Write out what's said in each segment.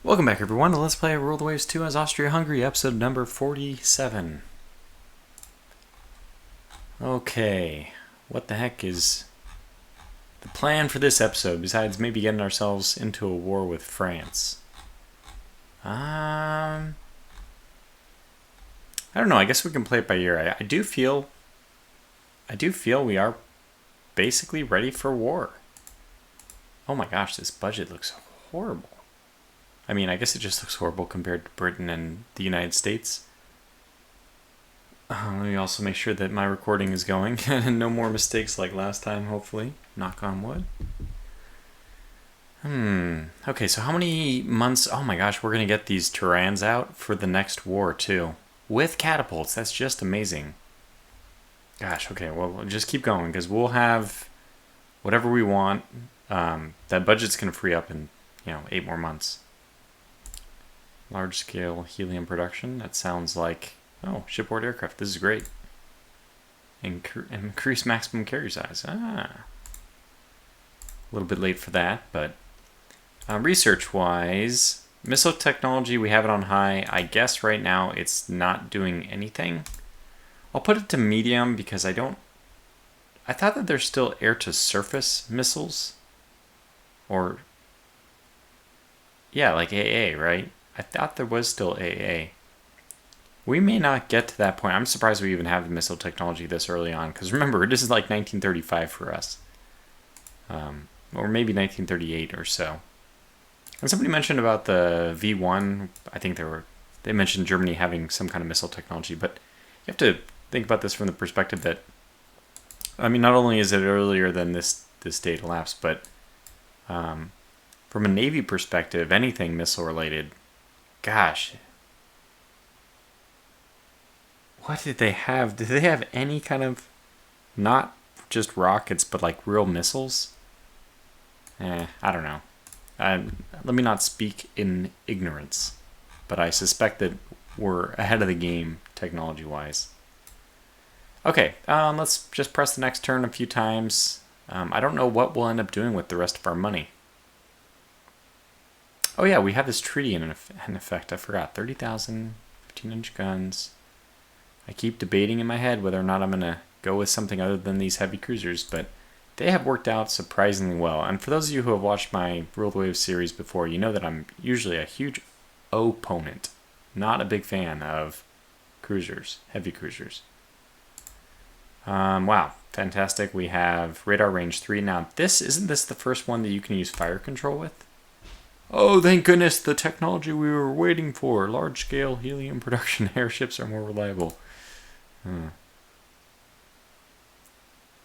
Welcome back, everyone, to Let's Play Rule the Waves 2 as Austria-Hungary, episode number 47. Okay, what the heck is the plan for this episode, besides maybe getting ourselves into a war with France? I don't know, I guess we can play it by ear. I do feel we are basically ready for war. Oh my gosh, this budget looks horrible. I mean, I guess it just looks horrible compared to Britain and the United States. Let me also make sure that my recording is going and no more mistakes like last time, hopefully. Knock on wood. Okay, so how many months? Oh my gosh, we're going to get these Tyrans out for the next war, too. With catapults. That's just amazing. Gosh, okay, well, just keep going, because we'll have whatever we want. That budget's going to free up in, 8 more months. Large-scale helium production. That sounds like, shipboard aircraft. This is great. Increase maximum carrier size. A little bit late for that, but research-wise, missile technology, we have it on high. I guess right now it's not doing anything. I'll put it to medium because I thought that there's still air-to-surface missiles. Or, yeah, like AA, right? I thought there was still AA. We may not get to that point. I'm surprised we even have the missile technology this early on. Because remember, this is like 1935 for us. Or maybe 1938 or so. And somebody mentioned about the V1. I think they mentioned Germany having some kind of missile technology. But you have to think about this from the perspective that, I mean, not only is it earlier than this date elapsed, but from a Navy perspective, anything missile related, gosh. What did they have? Did they have any kind of, not just rockets, but like real missiles? I don't know. Let me not speak in ignorance, but I suspect that we're ahead of the game technology-wise. Okay, let's just press the next turn a few times. I don't know what we'll end up doing with the rest of our money. Oh yeah, we have this treaty in effect. I forgot. 30,000, 15-inch guns. I keep debating in my head whether or not I'm going to go with something other than these heavy cruisers, but they have worked out surprisingly well. And for those of you who have watched my Rule the Waves series before, you know that I'm usually a huge opponent. Not a big fan of cruisers, heavy cruisers. Wow, fantastic. We have radar range 3. Now, isn't this the first one that you can use fire control with? Oh, thank goodness, the technology we were waiting for. Large-scale helium production airships are more reliable.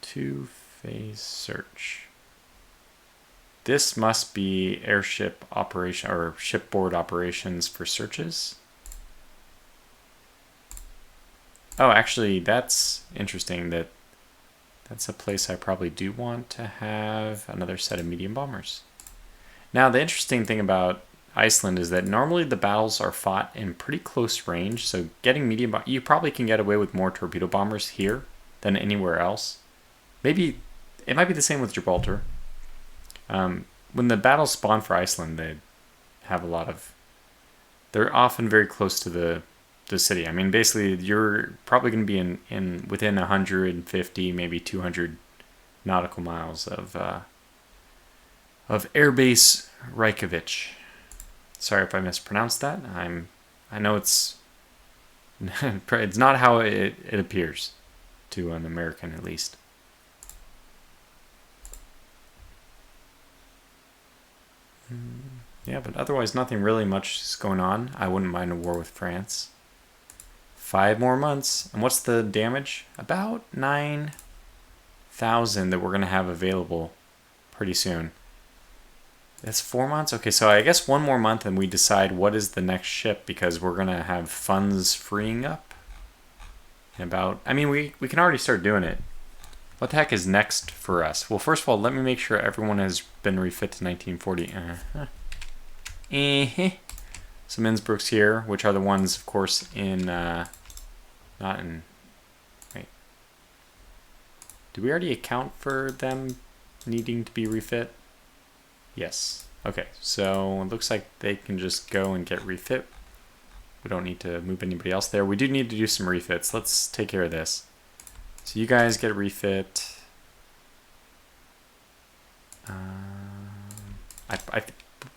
Two-phase search. This must be airship operation or shipboard operations for searches. Oh, actually, that's interesting. That's a place I probably do want to have another set of medium bombers. Now, the interesting thing about Iceland is that normally the battles are fought in pretty close range, so getting medium you probably can get away with more torpedo bombers here than anywhere else. Maybe it might be the same with Gibraltar. When the battles spawn for Iceland, they have they're often very close to the city. I mean, basically, you're probably going to be in within 150, maybe 200 nautical miles of Airbase Reykjavik. Sorry if I mispronounced that. I know it's not how it appears to an American, at least. Yeah, but otherwise nothing really much is going on. I wouldn't mind a war with France. 5 more months. And what's the damage? About 9,000 that we're going to have available pretty soon. That's 4 months? Okay, so I guess 1 more month and we decide what is the next ship, because we're going to have funds freeing up. We can already start doing it. What the heck is next for us? Well, first of all, let me make sure everyone has been refit to 1940. Some Innsbrucks here, which are the ones, of course, wait. Did we already account for them needing to be refit? Yes. Okay, so it looks like they can just go and get refit. We don't need to move anybody else there. We do need to do some refits. Let's take care of this. So you guys get a refit.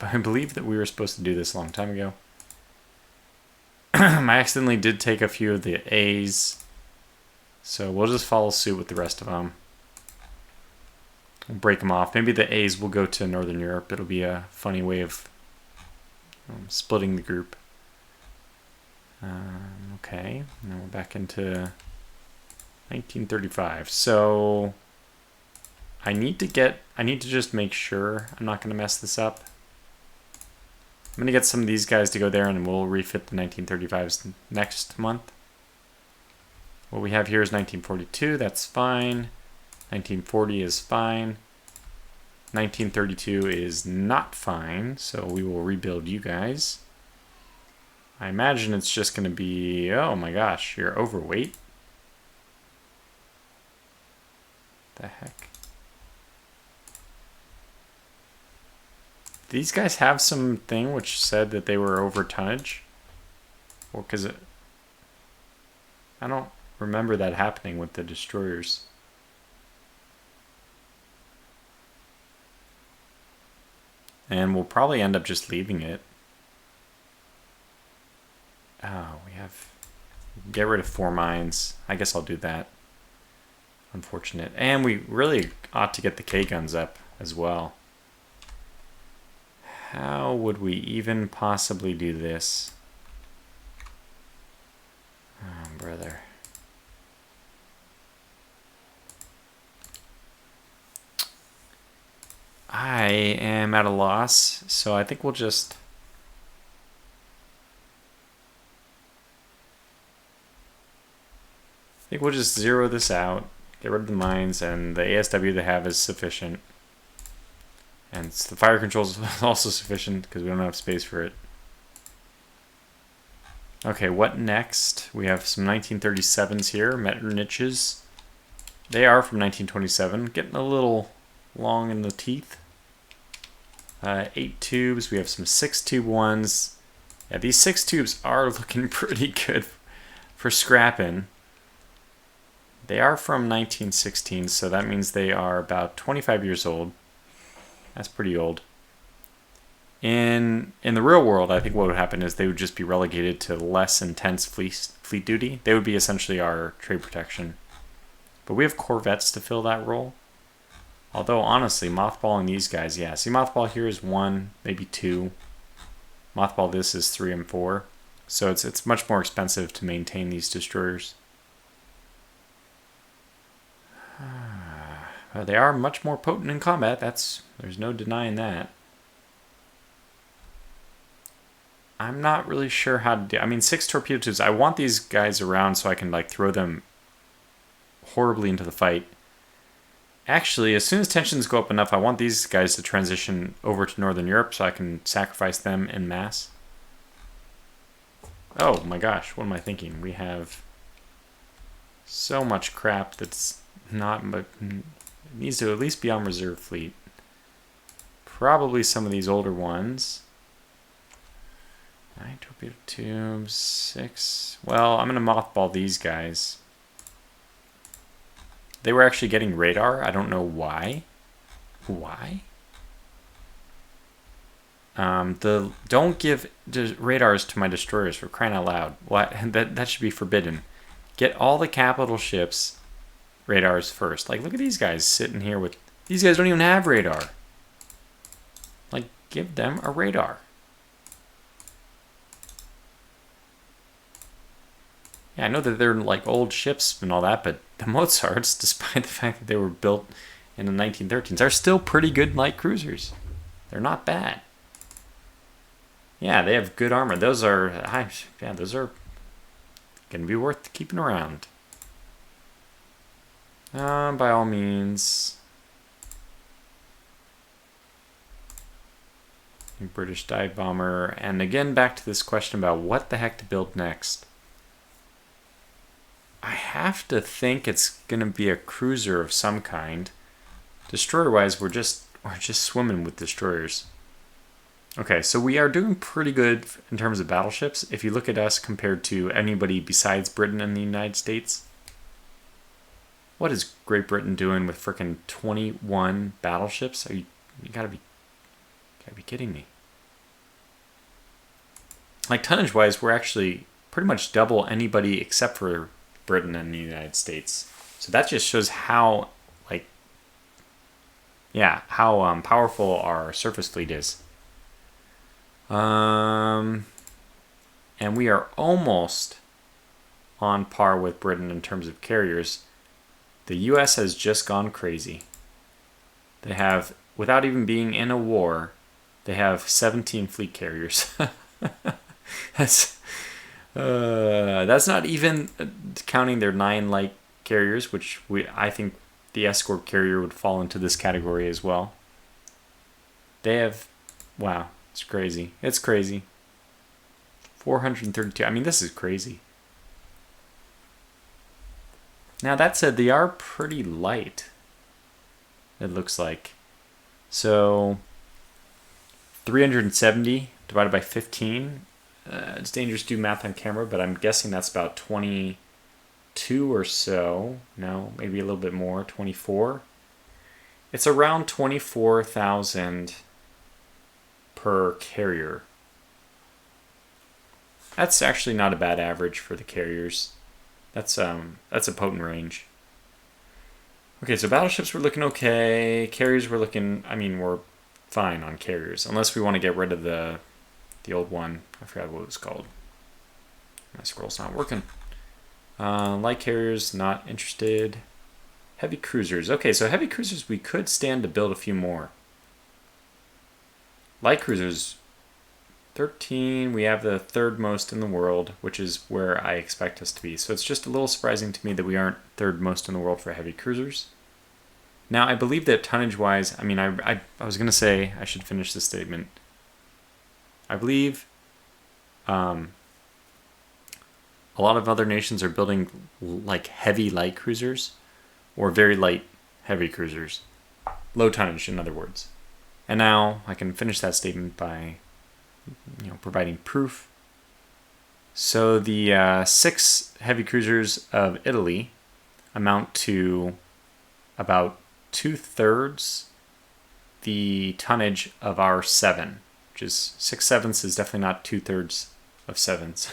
I believe that we were supposed to do this a long time ago. I accidentally did take a few of the A's. So we'll just follow suit with the rest of them. We'll break them off. Maybe the A's will go to Northern Europe. It'll be a funny way of splitting the group. Okay, now we're back into 1935. So I need to just make sure I'm not going to mess this up. I'm going to get some of these guys to go there and we'll refit the 1935s next month. What we have here is 1942, that's fine. 1940 is fine. 1932 is not fine, so we will rebuild you guys. I imagine it's just going to be, oh my gosh, you're overweight. The heck? These guys have something which said that they were over tonnage? Or because I don't remember that happening with the destroyers. And we'll probably end up just leaving it. Oh, we have... Get rid of 4 mines. I guess I'll do that. Unfortunate. And we really ought to get the K-guns up as well. How would we even possibly do this? Oh, brother. I am at a loss, so I think we'll just... zero this out, get rid of the mines, and the ASW they have is sufficient. And the fire control is also sufficient because we don't have space for it. Okay, what next? We have some 1937s here, Metterniches. They are from 1927, getting a little long in the teeth. 8 tubes, we have some 6-tube ones. Yeah, these 6 tubes are looking pretty good for scrapping. They are from 1916, so that means they are about 25 years old. That's pretty old. In the real world, I think what would happen is they would just be relegated to less intense fleet duty. They would be essentially our trade protection. But we have corvettes to fill that role. Although, honestly, mothballing these guys, yeah. See, mothball here is 1, maybe 2. Mothball this is 3 and 4. So it's much more expensive to maintain these destroyers. They are much more potent in combat. There's no denying that. I'm not really sure how to do. I mean, 6 torpedo tubes. I want these guys around so I can like throw them horribly into the fight. Actually, as soon as tensions go up enough, I want these guys to transition over to Northern Europe so I can sacrifice them en masse. Oh my gosh, what am I thinking? We have so much crap that's not, but it needs to at least be on reserve fleet. Probably some of these older ones. 9 torpedo tubes, 6. Well, I'm going to mothball these guys. They were actually getting radar. I don't know why. Why? Don't give radars to my destroyers, for crying out loud. What? That should be forbidden. Get all the capital ships radars first. Like, look at these guys sitting here with... These guys don't even have radar. Like, give them a radar. Yeah, I know that they're like old ships and all that, but the Mozarts, despite the fact that they were built in the 1913s, are still pretty good light cruisers. They're not bad. Yeah, they have good armor. Those are going to be worth keeping around. By all means. British dive bomber. And again, back to this question about what the heck to build next. I have to think it's going to be a cruiser of some kind. Destroyer-wise, we're just swimming with destroyers. Okay, so we are doing pretty good in terms of battleships. If you look at us compared to anybody besides Britain and the United States, what is Great Britain doing with frickin' 21 battleships? You gotta be kidding me. Like tonnage-wise, we're actually pretty much double anybody except for Britain and the United States. So that just shows how, like, yeah, how powerful our surface fleet is. And we are almost on par with Britain in terms of carriers. The US has just gone crazy. They have, without even being in a war, they have 17 fleet carriers. That's not even counting their 9 light carriers, which I think the escort carrier would fall into this category as well. They have, wow, it's crazy. It's crazy. 432. I mean, this is crazy. Now, that said, they are pretty light, it looks like. So, 370 divided by 15. It's dangerous to do math on camera, but I'm guessing that's about 22 or so. No, maybe a little bit more, 24. It's around 24,000 per carrier. That's actually not a bad average for the carriers. That's a potent range. Okay, so battleships were looking okay. Carriers were looking, I mean, we're fine on carriers, unless we want to get rid of the old one. I forgot what it was called. My scroll's not working. Light carriers, not interested. Heavy cruisers. Okay, so heavy cruisers, we could stand to build a few more. Light cruisers, 13. We have the 3rd most in the world, which is where I expect us to be. So it's just a little surprising to me that we aren't 3rd most in the world for heavy cruisers. Now, I believe that tonnage-wise, I mean, I was going to say, I should finish this statement. I believe a lot of other nations are building like heavy light cruisers or very light heavy cruisers. Low tonnage, in other words. And now I can finish that statement by providing proof. So the 6 heavy cruisers of Italy amount to about 2/3 the tonnage of our 7, which is 6/7 is definitely not 2/3 of 7s.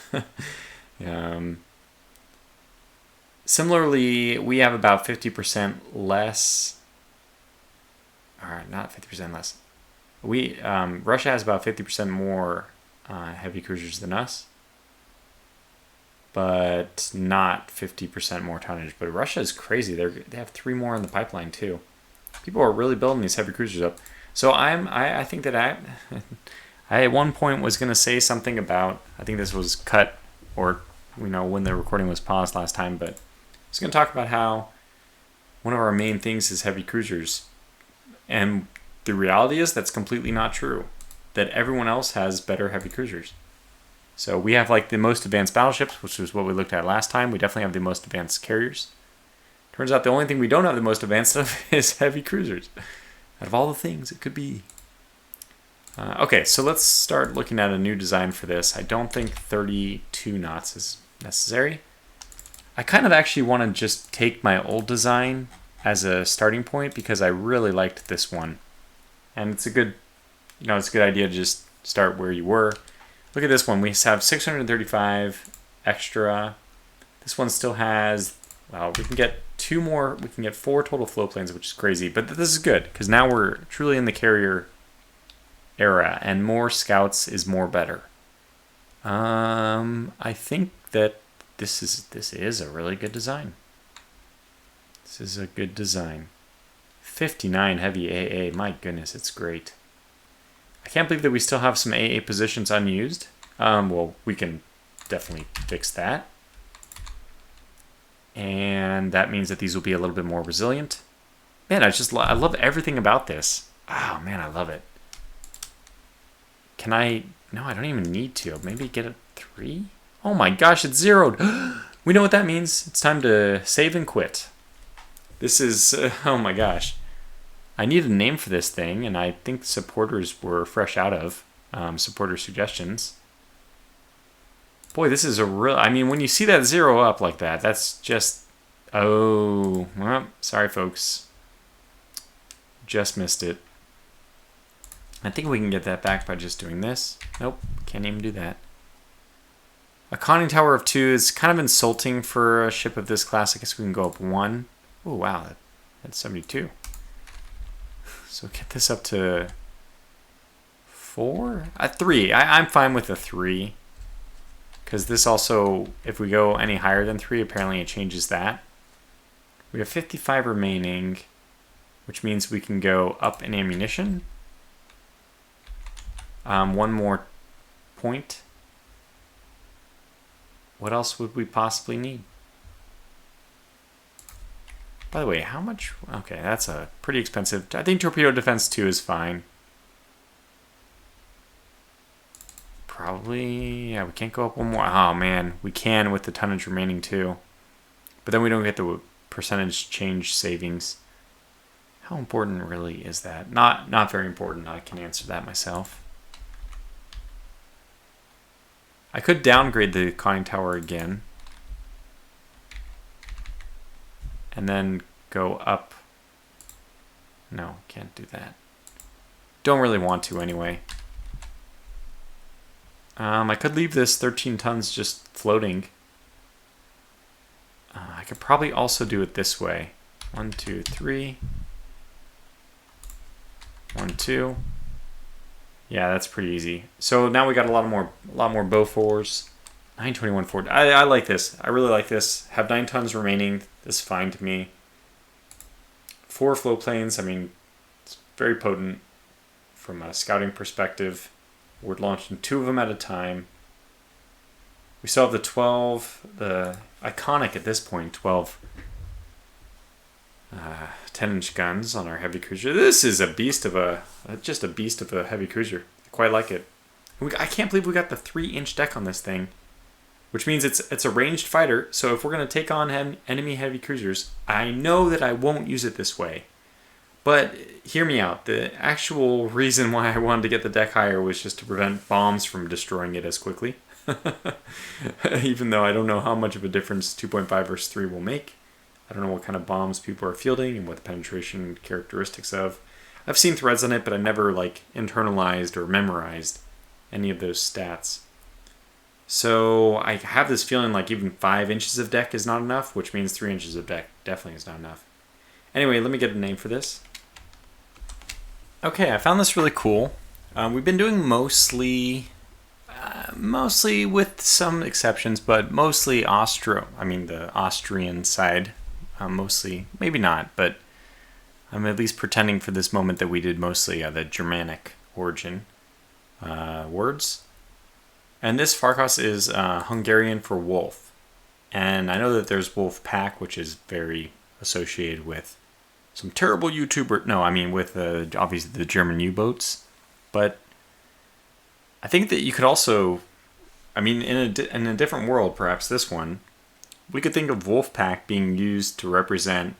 Similarly, we have about 50% less. All right, not 50% less. Russia has about 50% more heavy cruisers than us, but not 50% more tonnage. But Russia is crazy. They have 3 more in the pipeline too. People are really building these heavy cruisers up. So I think that I at one point was going to say something about, I think this was cut or when the recording was paused last time, but I was going to talk about how one of our main things is heavy cruisers. And the reality is that's completely not true. That everyone else has better heavy cruisers. So we have like the most advanced battleships, which was what we looked at last time. We definitely have the most advanced carriers. Turns out the only thing we don't have the most advanced of is heavy cruisers. Out of all the things it could be. Okay, so let's start looking at a new design for this. I don't think 32 knots is necessary. I kind of actually want to just take my old design as a starting point because I really liked this one. And it's a good, it's a good idea to just start where you were. Look at this one. We have 635 extra. This one still has, well, we can get 2 more. We can get 4 total flow planes, which is crazy. But this is good because now we're truly in the carrier era, and more scouts is more better. I think that this is a really good design. This is a good design. 59 heavy AA. My goodness, it's great. I can't believe that we still have some AA positions unused. Well, we can definitely fix that. And that means that these will be a little bit more resilient. Man, I love everything about this. Oh, man, I love it. Can I... No, I don't even need to. Maybe get a 3? Oh my gosh, it's zeroed. We know what that means. It's time to save and quit. This is... oh my gosh. I need a name for this thing, and I think supporters were fresh out of. supporter suggestions. Boy, this is a real... I mean, when you see that 0 up like that, that's just... Oh, well, sorry, folks. Just missed it. I think we can get that back by just doing this. Nope, can't even do that. A conning tower of 2 is kind of insulting for a ship of this class. I guess we can go up 1. Oh, wow, that's 72. So get this up to 4? 3. I'm fine with a 3. Because this also, if we go any higher than 3, apparently it changes that. We have 55 remaining, which means we can go up in ammunition. 1 more point. What else would we possibly need? By the way, how much? Okay, that's a pretty expensive. I think torpedo defense 2 is fine. Probably, yeah, we can't go up 1 more. Oh man, we can with the tonnage remaining too. But then we don't get the percentage change savings. How important really is that? Not very important. I can answer that myself. I could downgrade the conning tower again. And then go up. No, can't do that. Don't really want to anyway. I could leave this 13 tons just floating. I could probably also do it this way. 1, 2, 3. 1, 2. Yeah, that's pretty easy. So now we got a lot more Bofors. 921 Ford. I like this. I really like this. Have 9 tons remaining. This is fine to me. 4 float planes. I mean, it's very potent from a scouting perspective. We're launching 2 of them at a time. We still have the 12, the iconic at this point, 12 10-inch guns on our heavy cruiser. This is a beast of just a beast of a heavy cruiser. I quite like it. I can't believe we got the 3-inch deck on this thing, which means it's a ranged fighter. So if we're going to take on enemy heavy cruisers, I know that I won't use it this way. But hear me out. The actual reason why I wanted to get the deck higher was just to prevent bombs from destroying it as quickly. Even though I don't know how much of a difference 2.5 versus 3 will make. I don't know what kind of bombs people are fielding and what the penetration characteristics of. I've seen threads on it, but I never internalized or memorized any of those stats. So I have this feeling like even 5 inches of deck is not enough, which means 3 inches of deck definitely is not enough. Anyway, let me get a name for this. Okay, I found this really cool. We've been doing mostly with some exceptions, but mostly the Austrian side. Mostly, maybe not, but I'm at least pretending for this moment that we did mostly the Germanic origin words. And this Farkas is Hungarian for wolf. And I know that there's wolf pack, which is very associated with some terrible YouTuber. No, I mean with obviously the German U-boats. But I think that you could also, I mean, in a different world, perhaps this one, we could think of Wolfpack being used to represent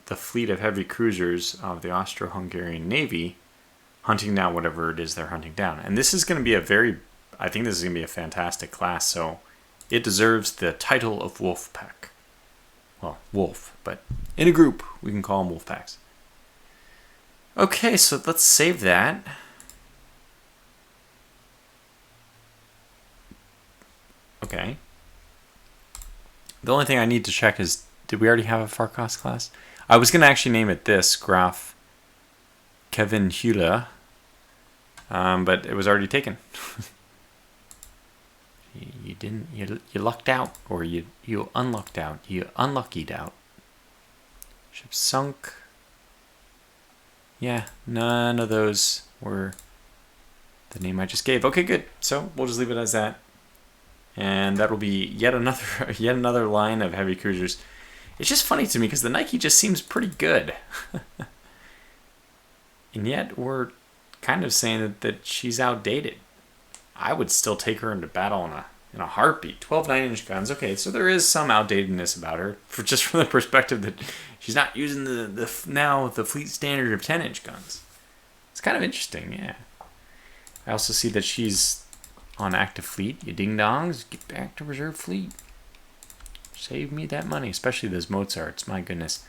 the fleet of heavy cruisers of the Austro-Hungarian Navy hunting down whatever it is they're hunting down. And this is going to be I think this is going to be a fantastic class, so it deserves the title of Wolfpack. Well, wolf, but in a group, we can call them Wolfpacks. Okay, so let's save that. Okay. The only thing I need to check is, did we already have a Farkas class? I was going to actually name it this, Graf Kevin Hula, but it was already taken. You didn't, you lucked out, or you unlucked out, you unluckied out. Ship sunk. Yeah, none of those were the name I just gave. Okay, good. So we'll just leave it as that. And that'll be yet another line of heavy cruisers. It's just funny to me because the Nike just seems pretty good. And yet we're kind of saying that she's outdated. I would still take her into battle in a heartbeat. 12 9-inch guns. Okay, so there is some outdatedness about her, just from the perspective that she's not using the fleet standard of 10-inch guns. It's kind of interesting, yeah. I also see that she's on active fleet. You ding-dongs, get back to reserve fleet. Save me that money, especially those Mozarts, my goodness.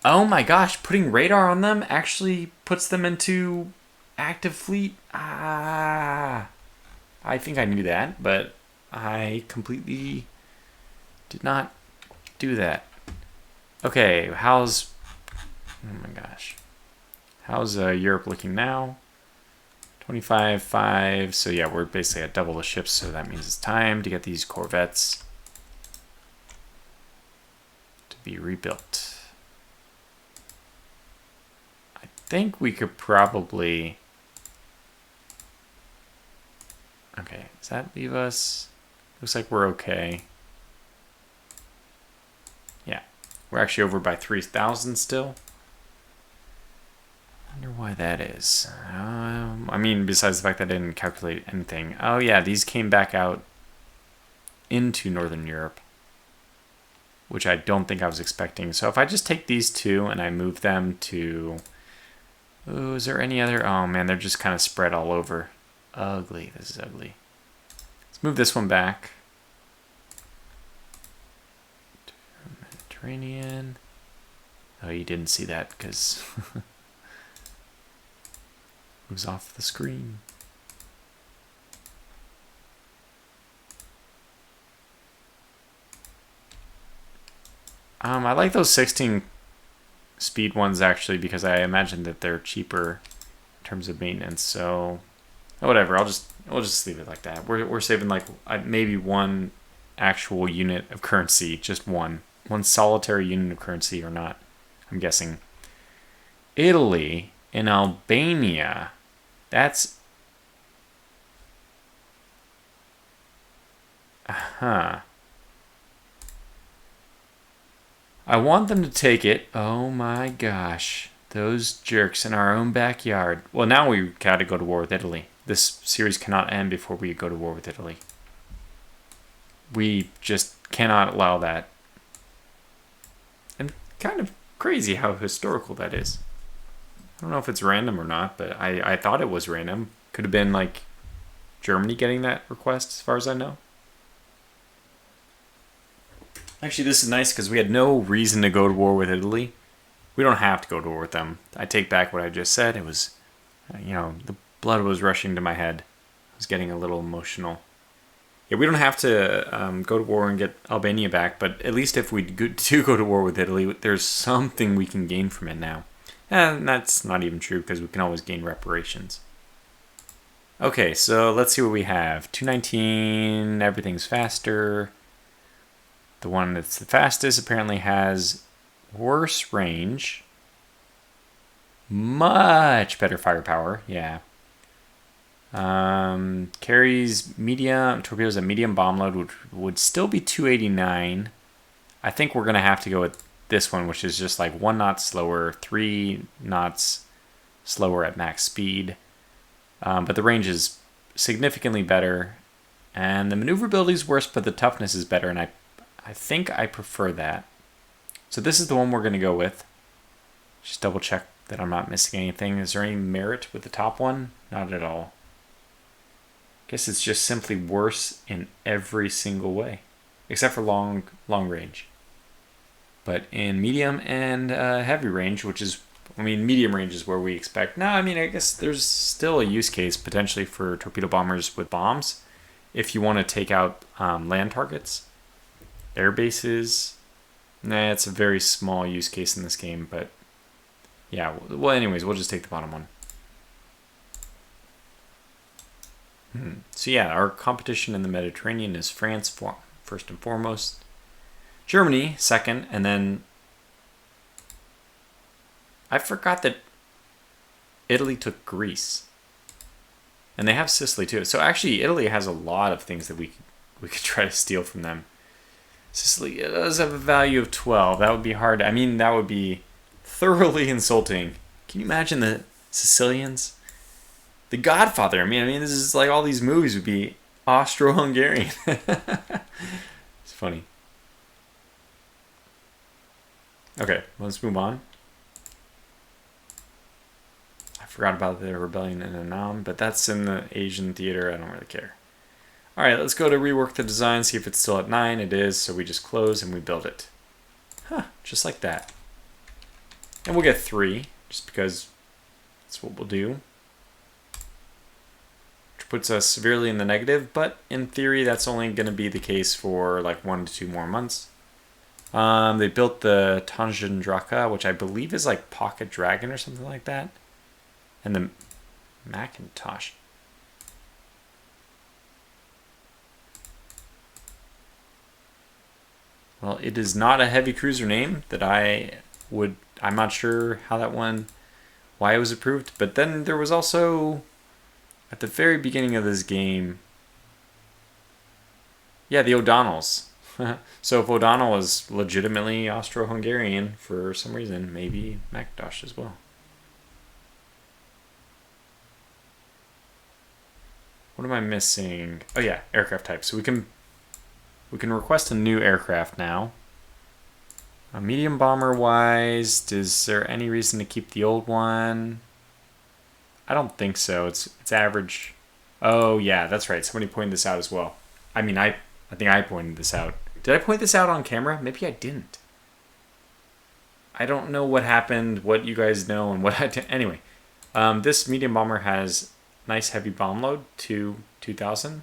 Oh my gosh, putting radar on them actually puts them into active fleet. I think I knew that, but I completely did not do that. Okay, oh my gosh. How's Europe looking now? 25-5, so yeah, we're basically at double the ships, so that means it's time to get these corvettes to be rebuilt. I think we could probably... Okay, does that leave us? Looks like we're okay. Yeah, we're actually over by 3,000 still. I wonder why that is. I mean, besides the fact that I didn't calculate anything. Oh yeah, these came back out into Northern Europe, which I don't think I was expecting. So if I just take these two and I move them to... Oh, is there any other? Oh man, they're just kind of spread all over. Ugly, this is ugly. Let's move this one back. Mediterranean. Oh, you didn't see that because... moves off the screen. I like those 16 speed ones actually because I imagine that they're cheaper in terms of maintenance. So whatever, we'll just leave it like that. We're saving like maybe one actual unit of currency, just one solitary unit of currency or not. I'm guessing. Italy and Albania. That's... I want them to take it. Oh my gosh. Those jerks in our own backyard. Well, now we gotta go to war with Italy. This series cannot end before we go to war with Italy. We just cannot allow that. And kind of crazy how historical that is. I don't know if it's random or not, but I thought it was random. Could have been like Germany getting that request, as far as I know. Actually, this is nice because we had no reason to go to war with Italy. We don't have to go to war with them. I take back what I just said. It was, the blood was rushing to my head. I was getting a little emotional. Yeah, we don't have to go to war and get Albania back, but at least if we do go to war with Italy, there's something we can gain from it now. And that's not even true because we can always gain reparations. Okay, so let's see what we have. 219, everything's faster. The one that's the fastest apparently has worse range. Much better firepower, yeah. Carries medium torpedoes at medium bomb load, which would still be 289. I think we're going to have to go with this one, which is just like 1 knot slower, 3 knots slower at max speed. But the range is significantly better. And the maneuverability is worse, but the toughness is better. And I think I prefer that. So this is the one we're going to go with. Just double check that I'm not missing anything. Is there any merit with the top one? Not at all. Guess it's just simply worse in every single way. Except for long range. But in medium and heavy range, which is, medium range is where we expect. No, I guess there's still a use case potentially for torpedo bombers with bombs. If you want to take out land targets, air bases. Nah, it's a very small use case in this game, but yeah. Well, anyways, we'll just take the bottom one. So yeah, our competition in the Mediterranean is France first and foremost. Germany second, and then I forgot that Italy took Greece. And they have Sicily too. So actually Italy has a lot of things that we could try to steal from them. Sicily does have a value of 12. That would be hard. That would be thoroughly insulting. Can you imagine the Sicilians? The Godfather. This is like all these movies would be Austro-Hungarian. It's funny. Okay, let's move on. I Forgot about the rebellion in Annam, but that's in the Asian theater. I don't really care. All right, let's go to rework the design, see if it's still at 9. It is, so we just close and we build it. Huh, just like that. And we'll get 3, just because that's what we'll do. Which puts us severely in the negative, but in theory, that's only going to be the case for like 1 to 2 more months. They built the Tangendraka, which I believe is like Pocket Dragon or something like that. And the Macintosh. Well, it is not a heavy cruiser name that I'm not sure how that one, why it was approved. But then there was also, at the very beginning of this game, yeah, the O'Donnells. So if O'Donnell is legitimately Austro-Hungarian for some reason, maybe Macintosh as well. What am I missing? Oh yeah, aircraft type. So we can request a new aircraft now. Medium bomber wise, is there any reason to keep the old one? I don't think so. It's average. Oh yeah, that's right. Somebody pointed this out as well. I mean, I think I pointed this out. Did I point this out on camera? Maybe I didn't. I don't know what happened, what you guys know, and what I did. Anyway, this medium bomber has nice heavy bomb load to 2,000.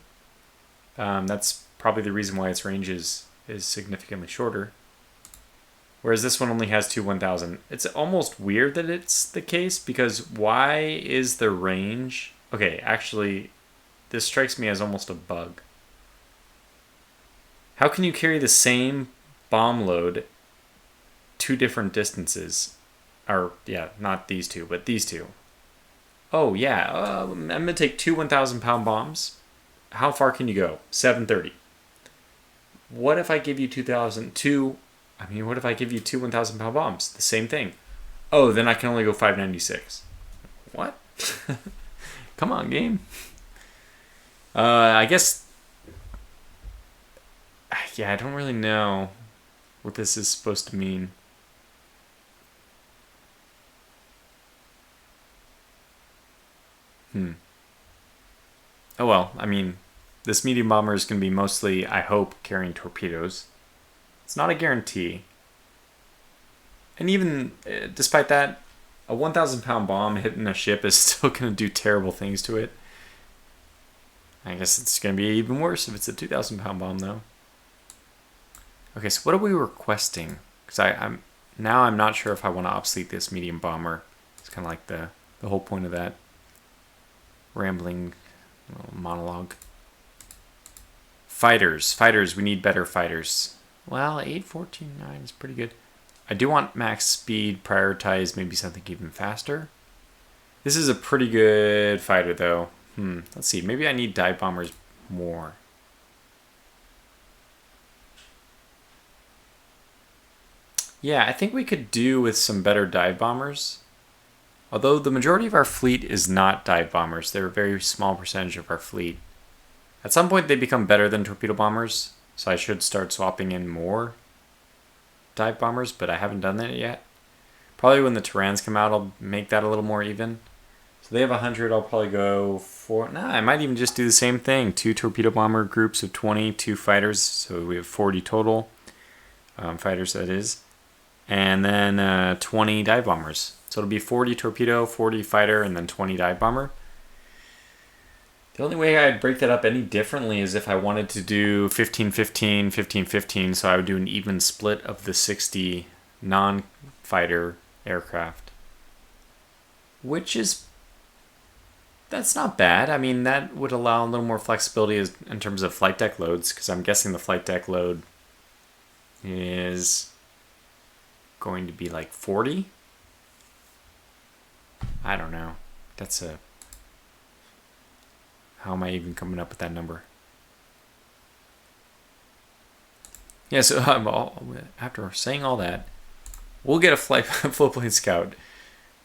That's probably the reason why its range is significantly shorter. Whereas this one only has 1,000. It's almost weird that it's the case, because why is the range... Okay, actually, this strikes me as almost a bug. How can you carry the same bomb load 2 different distances? Or, yeah, not these 2, but these 2. Oh, yeah, I'm going to take 2 1,000-pound bombs. How far can you go? 730. What if I give you what if I give you 2 1,000-pound bombs? The same thing. Oh, then I can only go 596. What? Come on, game. I guess... Yeah, I don't really know what this is supposed to mean. Oh well, I mean, this medium bomber is going to be mostly, I hope, carrying torpedoes. It's not a guarantee. And even despite that, a 1,000-pound bomb hitting a ship is still going to do terrible things to it. I guess it's going to be even worse if it's a 2,000-pound bomb, though. Okay, so what are we requesting? Because I'm not sure if I want to obsolete this medium bomber. It's kind of like the whole point of that rambling little monologue. Fighters, we need better fighters. Well, 814.9 is pretty good. I do want max speed, prioritize maybe something even faster. This is a pretty good fighter, though. Let's see, maybe I need dive bombers more. Yeah, I think we could do with some better dive bombers. Although the majority of our fleet is not dive bombers. They're a very small percentage of our fleet. At some point they become better than torpedo bombers, so I should start swapping in more dive bombers, but I haven't done that yet. Probably when the Terrans come out, I'll make that a little more even. So they have 100, I'll probably go for... I might even just do the same thing. 2 torpedo bomber groups of 20, 2 fighters, so we have 40 total. Fighters, that is. And then 20 dive bombers. So it'll be 40 torpedo, 40 fighter, and then 20 dive bomber. The only way I'd break that up any differently is if I wanted to do 15-15, 15-15, so I would do an even split of the 60 non-fighter aircraft. Which is... That's not bad. I mean, that would allow a little more flexibility in terms of flight deck loads, because I'm guessing the flight deck load is going to be like 40? I don't know. That's a... How am I even coming up with that number? Yeah, so after saying all that, we'll get a floatplane scout.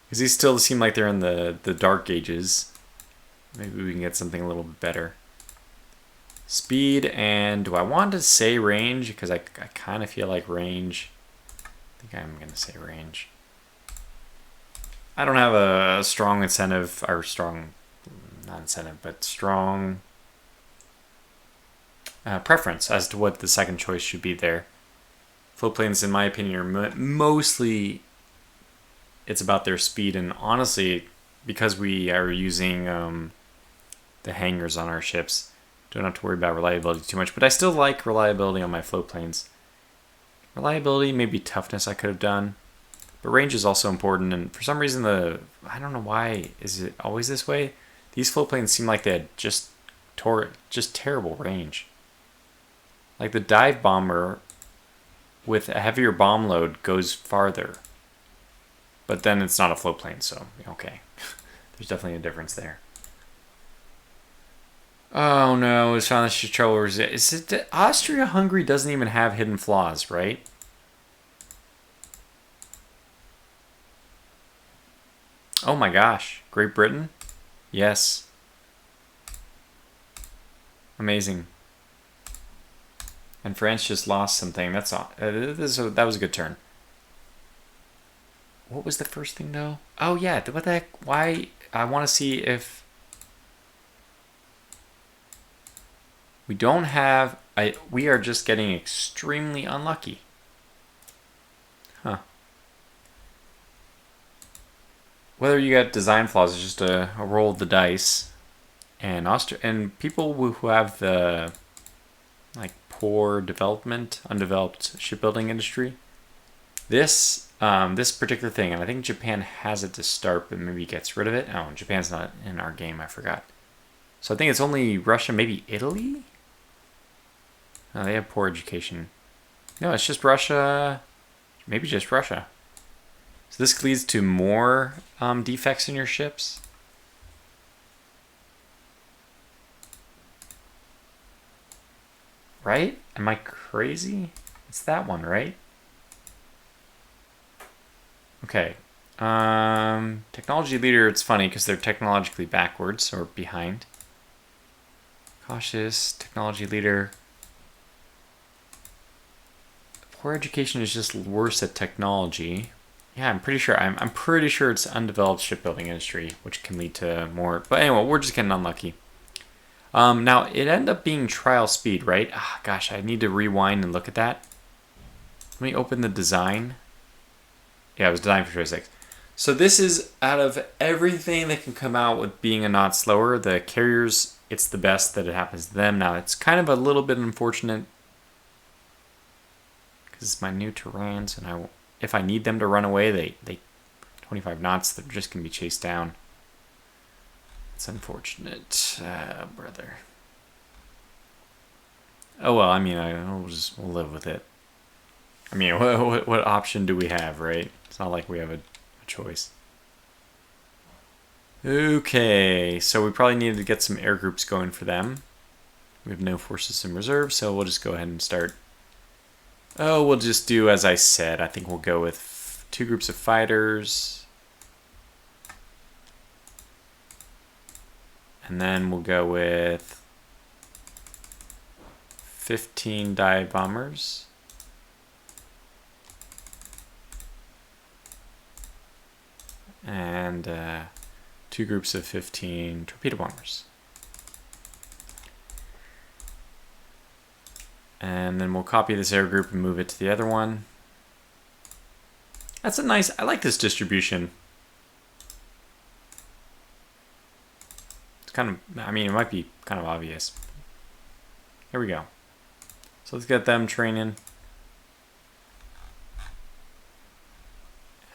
Because these still seem like they're in the dark gauges. Maybe we can get something a little bit better. Speed, and do I want to say range? Because I kind of feel like range. I think I'm going to say range. I don't have a strong incentive, or strong, not incentive, but strong preference as to what the second choice should be there. Float planes, in my opinion, are mostly, it's about their speed, and honestly, because we are using the hangars on our ships, don't have to worry about reliability too much, but I still like reliability on my float planes. Reliability, maybe toughness I could have done, but range is also important, and for some reason I don't know why, is it always this way? These float planes seem like they had just terrible range. Like the dive bomber with a heavier bomb load goes farther, but then it's not a float plane, so okay. There's definitely a difference there. Oh no, it's found this trouble. Is it that Austria-Hungary doesn't even have hidden flaws, right? Oh my gosh. Great Britain? Yes. Amazing. And France just lost something. That's all. That was a good turn. What was the first thing though? Oh yeah, what the heck? Why? I want to see if we don't have. We are just getting extremely unlucky. Huh. Whether you got design flaws is just a roll of the dice, and people who have the like poor development, undeveloped shipbuilding industry. This particular thing, and I think Japan has it to start, but maybe gets rid of it. Oh, Japan's not in our game. I forgot. So I think it's only Russia, maybe Italy. No, they have poor education. No, it's just Russia. Maybe just Russia. So this leads to more defects in your ships. Right? Am I crazy? It's that one, right? Okay. Technology leader, it's funny because they're technologically backwards or behind. Cautious, technology leader. Poor education is just worse at technology. Yeah, I'm pretty sure. I'm pretty sure it's undeveloped shipbuilding industry, which can lead to more. But anyway, we're just getting unlucky. Now it ended up being trial speed, right? Ah, gosh, I need to rewind and look at that. Let me open the design. Yeah, it was designed for choice 6. So this is out of everything that can come out with being a knot slower. The carriers, it's the best that it happens to them. Now it's kind of a little bit unfortunate because it's my new terrains, and if I need them to run away, they 25 knots, they're just gonna be chased down. It's unfortunate, brother. Oh well, I mean, we'll live with it. I mean, what option do we have, right? It's not like we have a choice. Okay, so we probably needed to get some air groups going for them. We have no forces in reserve, so we'll just go ahead and start. Oh, we'll just do as I said. I think we'll go with 2 groups of fighters. And then we'll go with 15 dive bombers. And 2 groups of 15 torpedo bombers. And then we'll copy this air group and move it to the other one. That's a nice, I like this distribution. It's kind of, I mean, it might be kind of obvious. Here we go. So let's get them training.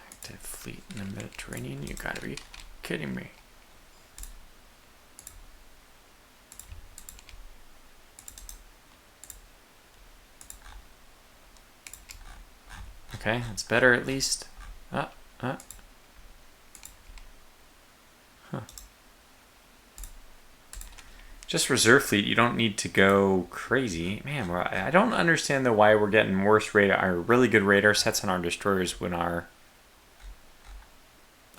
Active fleet in the Mediterranean, you gotta be kidding me. Okay, that's better at least. Huh. Just reserve fleet, you don't need to go crazy. Man, I don't understand though why we're getting worse radar, our really good radar sets on our destroyers when our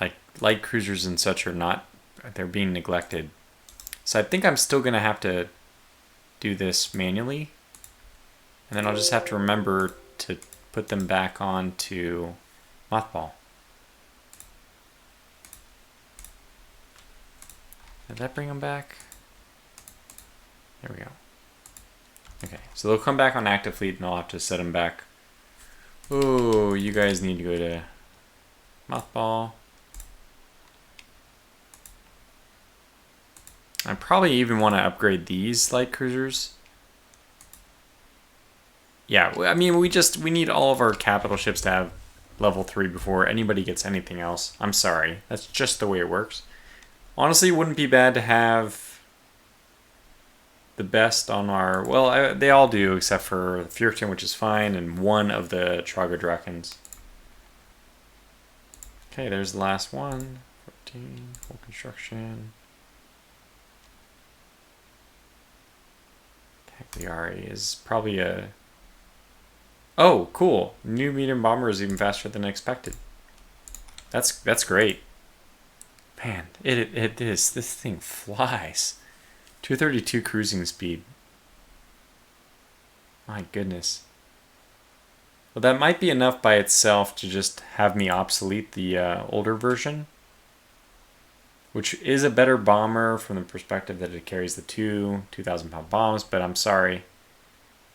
like light cruisers and such are not, they're being neglected. So I think I'm still gonna have to do this manually. And then I'll just have to remember to put them back on to mothball. Did that bring them back? There we go. Okay, so they'll come back on active fleet and I'll have to set them back. Oh, you guys need to go to mothball. I probably even want to upgrade these light cruisers. Yeah, I mean, we need all of our capital ships to have level 3 before anybody gets anything else. I'm sorry. That's just the way it works. Honestly, it wouldn't be bad to have the best on our... Well, they all do, except for Fürchten, which is fine, and one of the Traga Drakens. Okay, there's the last one. 14, full construction. Cagliari is probably a... Oh, cool. New medium bomber is even faster than expected. That's great. Man, it is. This thing flies. 232 cruising speed. My goodness. Well, that might be enough by itself to just have me obsolete the older version, which is a better bomber from the perspective that it carries the 2,000-pound bombs, but I'm sorry.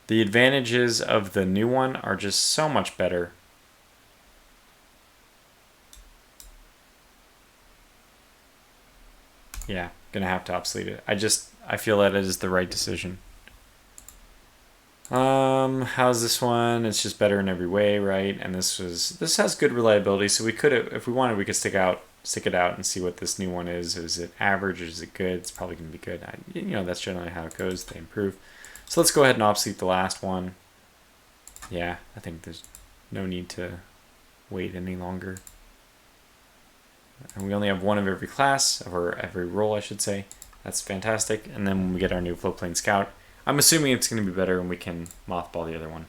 The advantages of the new one are just so much better. Yeah, gonna have to obsolete it. I feel that it is the right decision. How's this one? It's just better in every way, right? And this has good reliability, so we could, if we wanted, we could stick it out and see what this new one is. Is it average or is it good? It's probably gonna be good. You know, that's generally how it goes. They improve. So let's go ahead and obsolete the last one. Yeah, I think there's no need to wait any longer. And we only have one of every class, or every role, I should say. That's fantastic. And then when we get our new floatplane scout, I'm assuming it's going to be better and we can mothball the other one.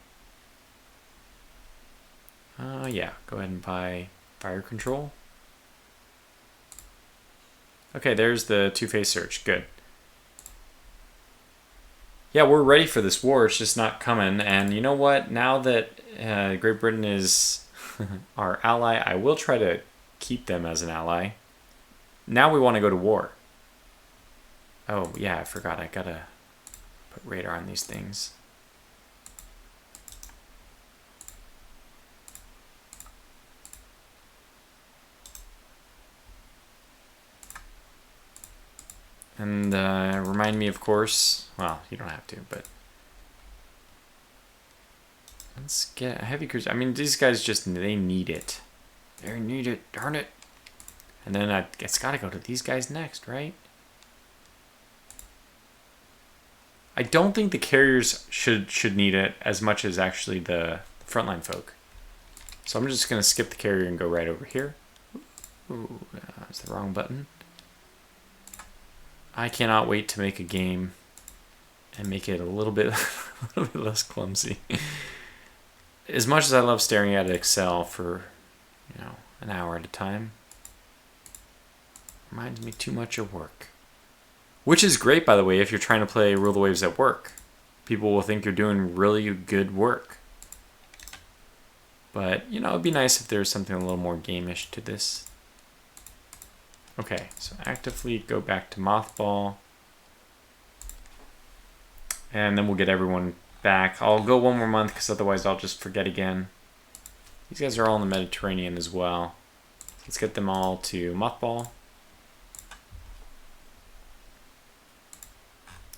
Yeah, go ahead and buy fire control. Okay, there's the two-phase search. Good. Yeah, we're ready for this war. It's just not coming. And you know what? Now that Great Britain is our ally, I will try to keep them as an ally. Now we want to go to war. Oh, yeah, I forgot. I gotta put radar on these things. And remind me, of course, well, you don't have to, but let's get a heavy cruiser. I mean, these guys they need it. They need it, darn it. And then it's got to go to these guys next, right? I don't think the carriers should need it as much as actually the frontline folk. So I'm just going to skip the carrier and go right over here. Ooh, that's the wrong button. I cannot wait to make a game and make it a little bit less clumsy. As much as I love staring at Excel for, you know, an hour at a time, reminds me too much of work. Which is great, by the way, if you're trying to play Rule the Waves at work. People will think you're doing really good work. But, you know, it'd be nice if there was something a little more game-ish to this. Okay, so active fleet, go back to mothball. And then we'll get everyone back. I'll go one more month because otherwise I'll just forget again. These guys are all in the Mediterranean as well. Let's get them all to mothball.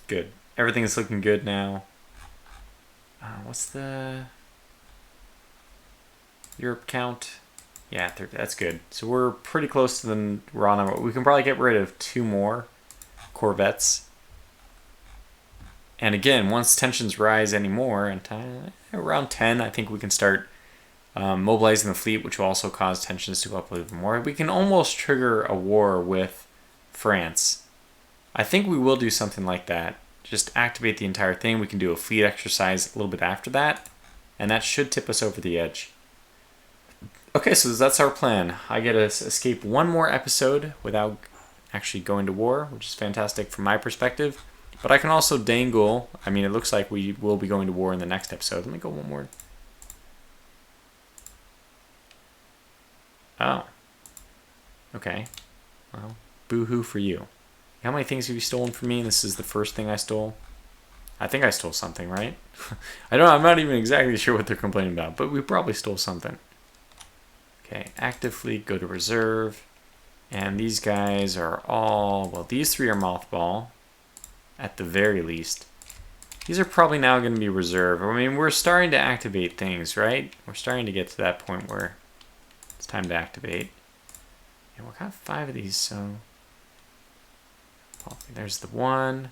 Good. Everything is looking good now. What's the Europe count? Yeah, 30, that's good. So we're pretty close to the Rana. We can probably get rid of 2 more corvettes. And again, once tensions rise anymore, and around 10, I think we can start mobilizing the fleet, which will also cause tensions to go up a little more. We can almost trigger a war with France. I think we will do something like that. Just activate the entire thing. We can do a fleet exercise a little bit after that, and that should tip us over the edge. Okay, so that's our plan. I get to escape one more episode without actually going to war, which is fantastic from my perspective. But I can also dangle. I mean, it looks like we will be going to war in the next episode. Let me go one more. Oh. Okay. Well, boo-hoo for you. How many things have you stolen from me? This is the first thing I stole. I think I stole something, right? I'm not even exactly sure what they're complaining about, but we probably stole something. Okay, active fleet, go to reserve. And these guys are all, well, these 3 are mothball, at the very least. These are probably now going to be reserve. I mean, we're starting to activate things, right? We're starting to get to that point where it's time to activate. And we've got 5 of these, so... There's the 1.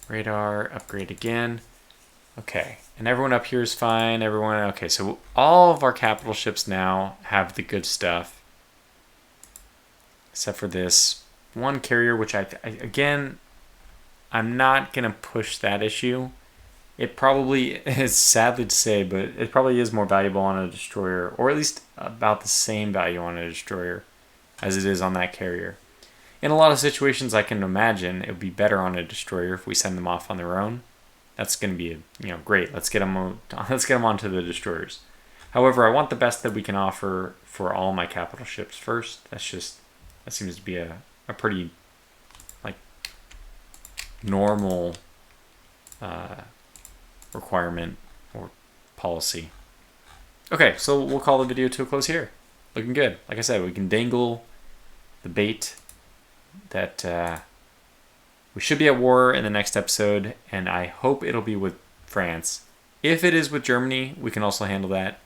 Radar, upgrade again. Okay, and everyone up here is fine. Everyone, okay, so all of our capital ships now have the good stuff. Except for this one carrier, which again, I'm not going to push that issue. It probably is, sadly to say, but it probably is more valuable on a destroyer, or at least about the same value on a destroyer as it is on that carrier. In a lot of situations, I can imagine it would be better on a destroyer if we send them off on their own. That's going to be, great. Let's get them onto the destroyers. However, I want the best that we can offer for all my capital ships first. That seems to be a pretty normal requirement or policy. Okay, so we'll call the video to a close here. Looking good. Like I said, we can dangle the bait that we should be at war in the next episode, and I hope it'll be with France. If it is with Germany, we can also handle that.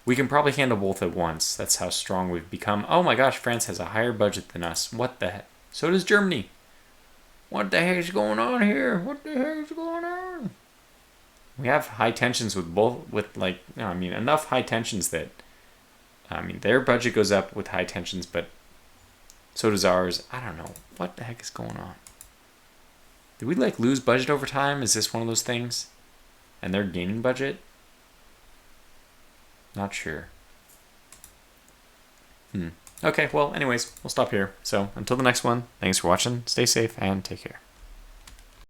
We can probably handle both at once. That's how strong we've become. Oh my gosh, France has a higher budget than us. What the heck? So does Germany. What the heck is going on here? What the heck is going on? We have high tensions with both, enough high tensions that, their budget goes up with high tensions, but so does ours. I don't know. What the heck is going on? Did we lose budget over time? Is this one of those things? And they're gaining budget? Not sure. Okay, well, anyways, we'll stop here. So until the next one, thanks for watching, stay safe, and take care.